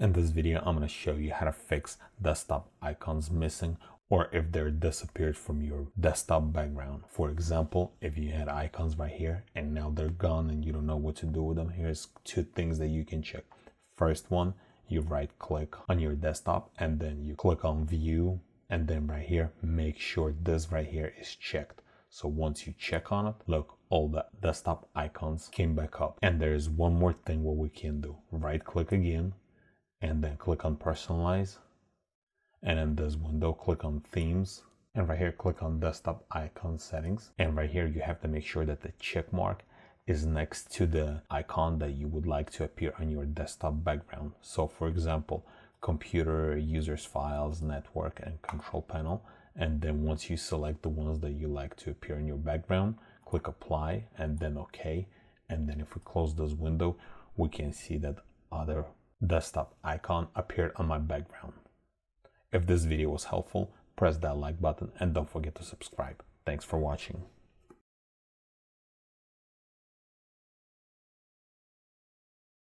In this video, I'm going to show you how to fix desktop icons missing or if they're disappeared from your desktop background. For example, if you had icons right here and now they're gone and you don't know what to do with them, here's two things that you can check. First one, you right click on your desktop and then you click on view, and then right here, make sure this right here is checked. So once you check on it, look, all the desktop icons came back up. And there's one more thing what we can do. Right click again, and then click on personalize, and in this window click on themes, and right here click on desktop icon settings, and right here you have to make sure that the check mark is next to the icon that you would like to appear on your desktop background. So for example, computer, users, files, network, and control panel. And then once you select the ones that you like to appear in your background, click apply and then OK. And then if we close this window, we can see that other desktop icon appeared on my background. If this video was helpful, press that like button and don't forget to subscribe. Thanks for watching.